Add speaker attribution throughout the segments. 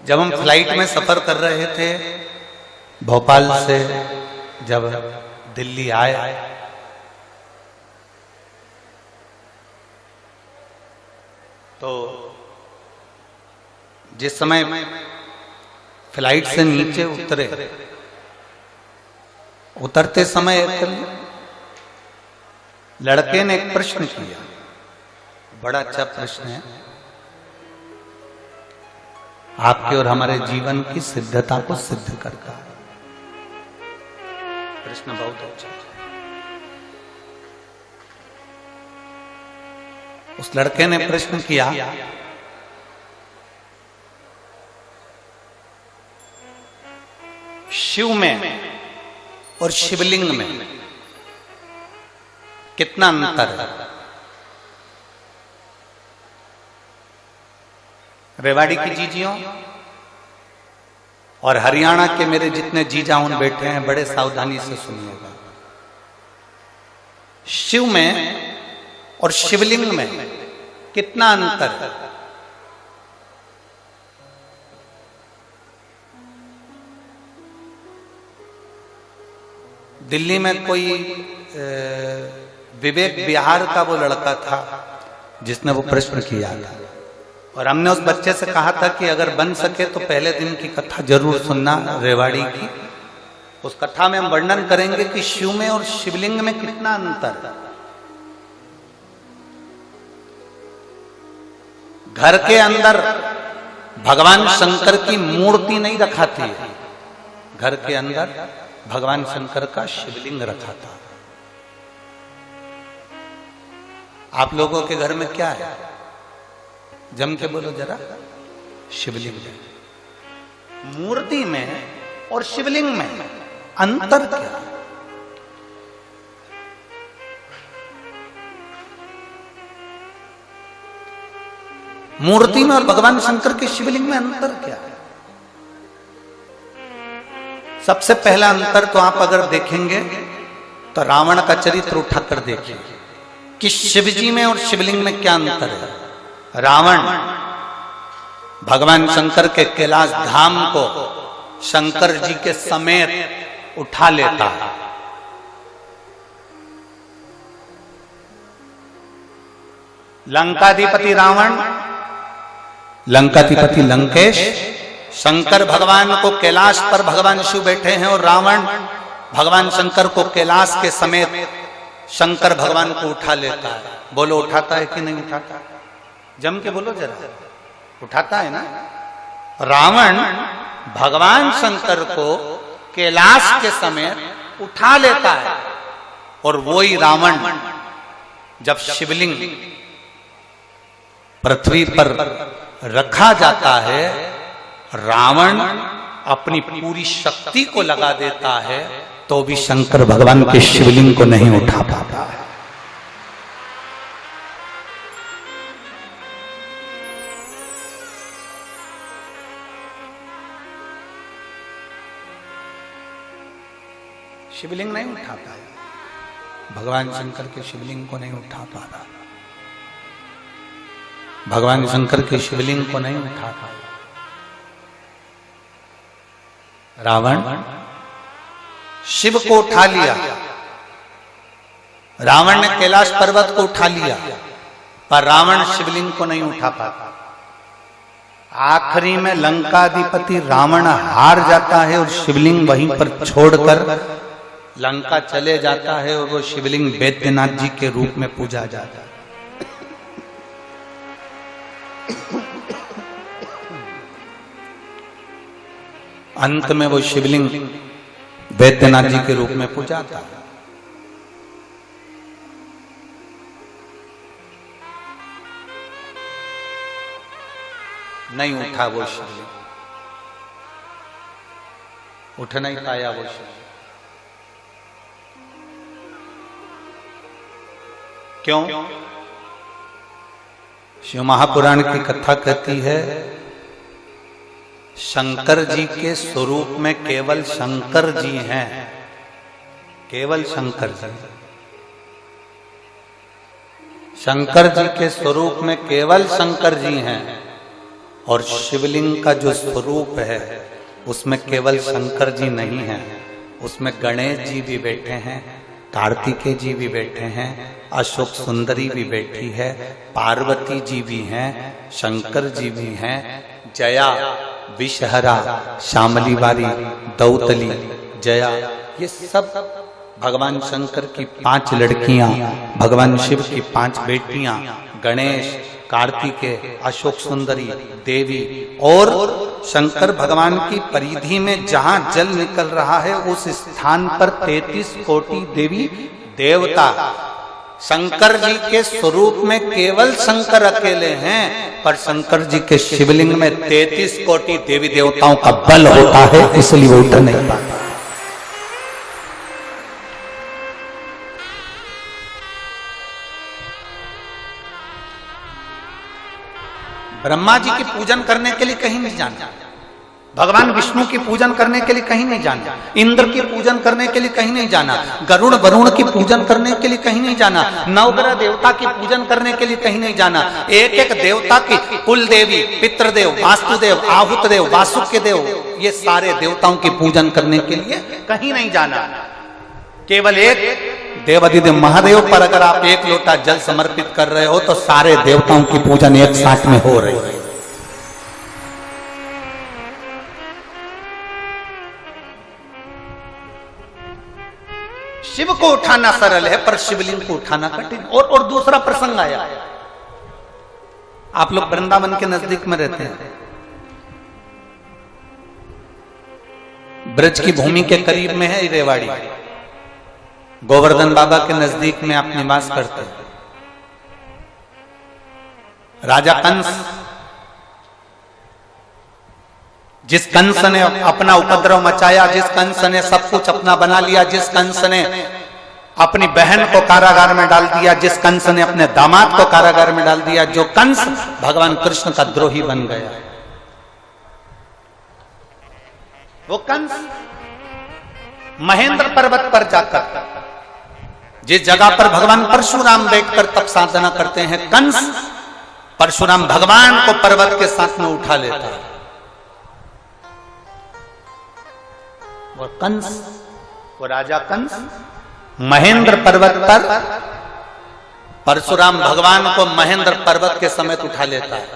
Speaker 1: जब हम फ्लाइट में सफर कर रहे थे भोपाल से जब दिल्ली आए तो जिस समय फ्लाइट से नीचे उतरते समय एक लड़के ने एक प्रश्न किया, बड़ा अच्छा प्रश्न है, आपके और हमारे जीवन की सिद्धता को सिद्ध करता है। प्रश्न बहुत अच्छा है। उस लड़के ने प्रश्न किया, शिव में और शिवलिंग में कितना अंतर है? रेवाड़ी की जीजियों और हरियाणा के मेरे जितने जीजाउन बैठे हैं बड़े सावधानी से सुनिएगा। शिव में और शिवलिंग में कितना अंतर है? दिल्ली में कोई विवेक बिहार का वो लड़का था जिसने वो प्रश्न किया था और हमने उस बच्चे से कहा था कि अगर बन सके तो पहले दिन की कथा जरूर सुनना रेवाड़ी की। उस कथा में हम वर्णन करेंगे कि शिव में और शिवलिंग में कितना अंतर है। घर के अंदर भगवान शंकर की मूर्ति नहीं रखाती है, घर के अंदर भगवान शंकर का शिवलिंग रखा था। आप लोगों के घर में क्या है? जम के बोलो जरा। शिवलिंग है। मूर्ति में और शिवलिंग में अंतर क्या है? मूर्ति में और भगवान शंकर के शिवलिंग में अंतर क्या है? सबसे पहला अंतर तो आप अगर देखेंगे तो रावण का चरित्र उठाकर देखिए कि शिव जी में और शिवलिंग में क्या अंतर है। रावण भगवान शंकर के कैलाश धाम को शंकर जी के समेत उठा लेता है। लंकाधिपति रावण, लंकाधिपति लंकेश शंकर भगवान को कैलाश पर भगवान शिव बैठे हैं और रावण भगवान शंकर को कैलाश के समेत शंकर भगवान को उठा लेता है। बोलो उठाता है कि नहीं उठाता? जम के बोलो जरा। उठाता है ना? रावण भगवान शंकर को कैलाश के समेत उठा लेता है और वही रावण जब शिवलिंग पृथ्वी पर रखा जाता है, रावण अपनी पूरी शक्ति को लगा देता है तो भी शंकर भगवान के शिवलिंग को नहीं उठा पाता है। शिवलिंग नहीं उठा पाया, भगवान शंकर के शिवलिंग को नहीं उठा पा रहा, भगवान शंकर के शिवलिंग को नहीं उठा पाया। रावण शिव को उठा लिया, रावण ने कैलाश पर्वत को उठा लिया, पर रावण शिवलिंग को नहीं उठा पाता। आखिरी में लंकाधिपति रावण हार जाता है और शिवलिंग वहीं पर छोड़कर लंका चले जाता है और वो शिवलिंग बैद्यनाथ जी के रूप में पूजा जाता है। अंत में वो शिवलिंग बैद्यनाथ जी के रूप में पूजा था। नहीं उठा वो शिवलिंग, उठ नहीं पाया वो शिवलिंग। क्यों? शिव महापुराण की कथा कहती है शंकर जी के स्वरूप में केवल शंकर जी हैं, केवल शंकर जी। शंकर जी के स्वरूप में केवल शंकर जी हैं और शिवलिंग का जो स्वरूप है उसमें केवल शंकर जी नहीं है, उसमें गणेश जी भी बैठे हैं, कार्तिकेय जी भी बैठे हैं, अशोक सुंदरी भी बैठी है, पार्वती जी भी हैं, शंकर जी भी हैं, जया, विषहरा, श्यामली बारी, दौतली, जया, ये सब भगवान शंकर की 5 लड़कियां, भगवान शिव की 5 बेटियां, गणेश, कार्तिकेय, अशोक सुंदरी, देवी, और शंकर भगवान की परिधि में जहां जल निकल रहा है उस स्थान पर 33 कोटि देवी देवता। शंकर जी के स्वरूप में केवल शंकर अकेले हैं, पर शंकर जी के शिवलिंग में 33 कोटि देवी देवताओं का बल होता है, इसलिए वो उतर नहीं पाता। ब्रह्मा जी की पूजन करने के लिए कहीं नहीं जाना, भगवान विष्णु की पूजन करने के लिए कहीं नहीं जाना, इंद्र की पूजन करने के लिए कहीं नहीं जाना, गरुड़ वरुण की पूजन करने के लिए कहीं नहीं जाना, नवग्रह देवता की पूजन करने के लिए कहीं नहीं जाना, एक एक देवता की कुल देवी, पितृदेव, वास्तुदेव, आहुतदेव, वासुकी देव, ये सारे देवताओं की पूजन करने के लिए कहीं नहीं जाना। केवल एक देवाधिदेव महादेव पर अगर आप 1 लोटा जल समर्पित कर रहे हो तो सारे देवताओं की पूजन एक साथ में हो रही है। शिव को उठाना सरल है पर शिवलिंग को उठाना कठिन। और दूसरा प्रसंग आया, आप लोग वृंदावन के नजदीक में रहते हैं, ब्रज की भूमि के करीब में है रेवाड़ी, गोवर्धन बाबा के नजदीक में आप निवास करते हैं। राजा कंस, जिस कंस ने अपना उपद्रव मचाया, जिस कंस ने सब कुछ अपना बना लिया, जिस कंस ने अपनी बहन को कारागार में डाल दिया, जिस कंस ने अपने दामाद को कारागार में डाल दिया, जो कंस भगवान कृष्ण का द्रोही बन गया, वो कंस महेंद्र पर्वत पर जाकर, जिस जगह पर भगवान परशुराम बैठकर तप साधना करते हैं, कंस परशुराम भगवान को पर्वत के साथ में उठा लेता है। वो कंस, वो राजा कंस महेंद्र पर्वत पर परशुराम भगवान को महेंद्र पर्वत के समेत उठा लेता है,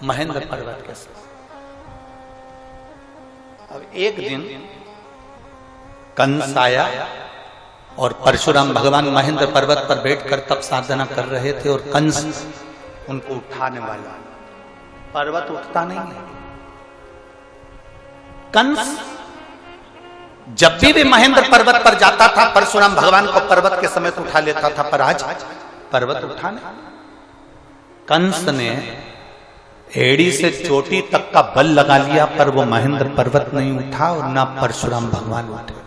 Speaker 1: महेंद्र पर्वत के समेत। अब एक दिन कंस आया और परशुराम भगवान महेंद्र पर्वत पर बैठकर तप साधना कर रहे थे और कंस उनको उठाने वाला, पर्वत उठता नहीं है। कंस जब भी महेंद्र पर्वत पर जाता था परशुराम भगवान को पर्वत के समेत उठा लेता था, पर आज पर्वत उठा नहीं। कंस ने एड़ी से चोटी तक का बल लगा लिया पर वो महेंद्र पर्वत नहीं उठा और ना परशुराम भगवान उठे।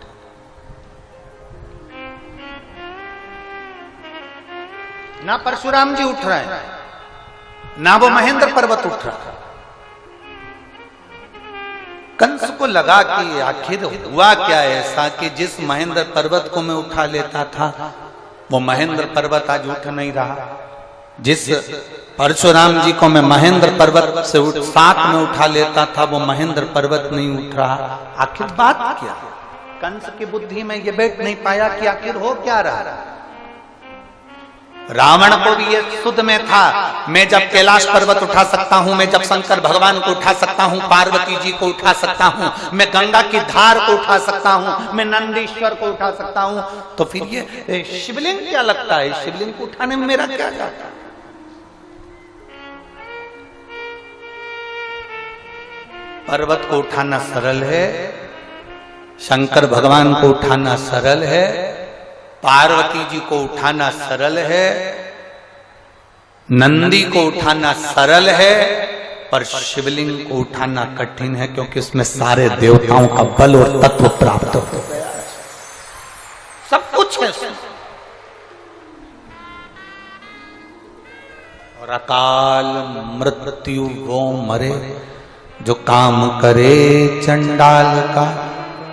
Speaker 1: ना परशुराम जी उठ रहे हैं, ना वो महेंद्र पर्वत उठ रहा। कंस को लगा कि आखिर हुआ क्या ऐसा कि जिस महेंद्र पर्वत को मैं उठा लेता था वो महेंद्र पर्वत आज उठ नहीं रहा, जिस परशुराम जी को मैं महेंद्र पर्वत से साथ में उठा लेता था वो महेंद्र पर्वत नहीं उठ रहा। आखिर बात क्या? कंस की बुद्धि में ये बैठ नहीं पाया कि आखिर हो क्या रहा। रावण को भी ये सुध में था, मैं जब कैलाश पर्वत उठा सकता हूं, मैं जब शंकर भगवान को उठा सकता हूं, पार्वती जी को उठा सकता हूं, मैं गंगा की धार को उठा सकता हूं, मैं नंदीश्वर को उठा सकता हूं, तो फिर ये शिवलिंग क्या लगता है, शिवलिंग को उठाने में मेरा क्या जाता है। पर्वत को उठाना सरल है, शंकर भगवान को उठाना सरल है, पार्वती जी को उठाना सरल है, नंदी को उठाना सरल है, पर शिवलिंग को उठाना कठिन है क्योंकि उसमें सारे देवताओं का बल और तत्व प्राप्त हो गया है, सब कुछ है उसमें। और अकाल मृत्यु वो मरे जो काम करे चंडाल का,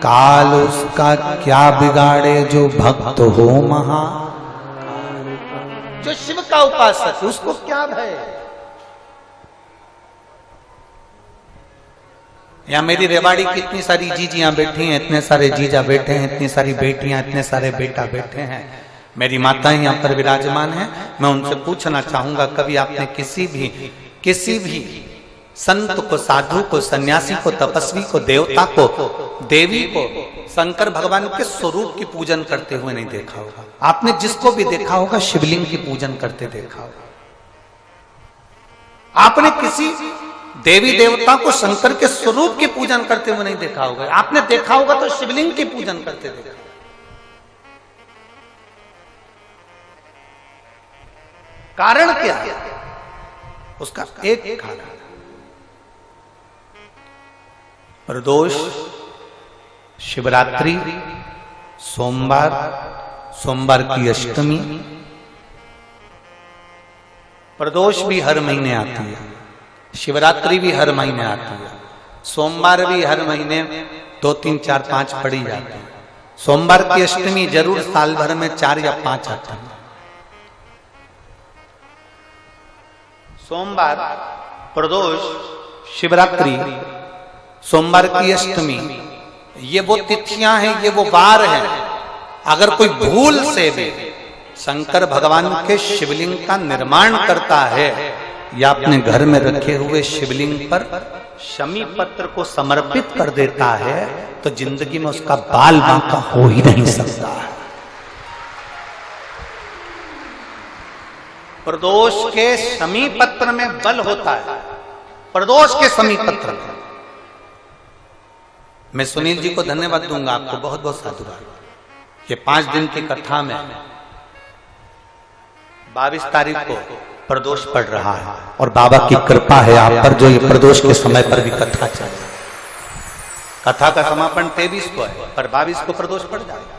Speaker 1: काल उसका क्या बिगाड़े जो भक्त हो महा। जो शिव का उपासक उसको क्या भय, या मेरी रेवाड़ी की इतनी सारी जीजियां बैठी हैं, इतने सारे जीजा बैठे हैं, इतनी सारी बेटियां, इतने सारे बेटा बैठे हैं, मेरी माताएं यहाँ पर विराजमान हैं। मैं उनसे पूछना चाहूंगा, कभी आपने किसी भी संत को, साधु को, सन्यासी को, तपस्वी को, देवता को, देवी को शंकर भगवान के स्वरूप की पूजन करते हुए नहीं देखा होगा? आपने जिसको भी देखा होगा शिवलिंग की पूजन करते देखा होगा। आपने किसी देवी देवता को शंकर के स्वरूप की पूजन करते हुए नहीं देखा होगा। आपने देखा होगा तो शिवलिंग की पूजन करते देखा। कारण क्या है? उसका एक कारण, प्रदोष, शिवरात्रि, सोमवार की अष्टमी। प्रदोष भी हर महीने आती है, शिवरात्रि भी हर महीने आती है, सोमवार भी हर महीने 2, 3, 4, 5 पड़ी जाती है। सोमवार की अष्टमी जरूर साल भर में 4 या 5 आती है। सोमवार, प्रदोष, शिवरात्रि, सोमवार की अष्टमी, ये वो तिथियां हैं, ये वो वार हैं। अगर कोई भूल से भी शंकर भगवान के शिवलिंग का निर्माण करता है या अपने घर में रखे हुए शिवलिंग पर शमी पत्र को समर्पित कर देता है तो जिंदगी में उसका बाल बांका हो ही नहीं सकता है। प्रदोष के शमी पत्र में बल होता है, प्रदोष के शमी पत्र में। मैं सुनील जी को धन्यवाद दूंगा, आपको बहुत बहुत साधुवाद। ये 5 दिन की कथा में 22 तारीख को प्रदोष पड़ रहा है और बाबा की कृपा है आप पर, जो ये प्रदोष के समय पर भी कथा चल रही है। कथा का समापन 23 को है पर 22 को प्रदोष पड़ जाएगा।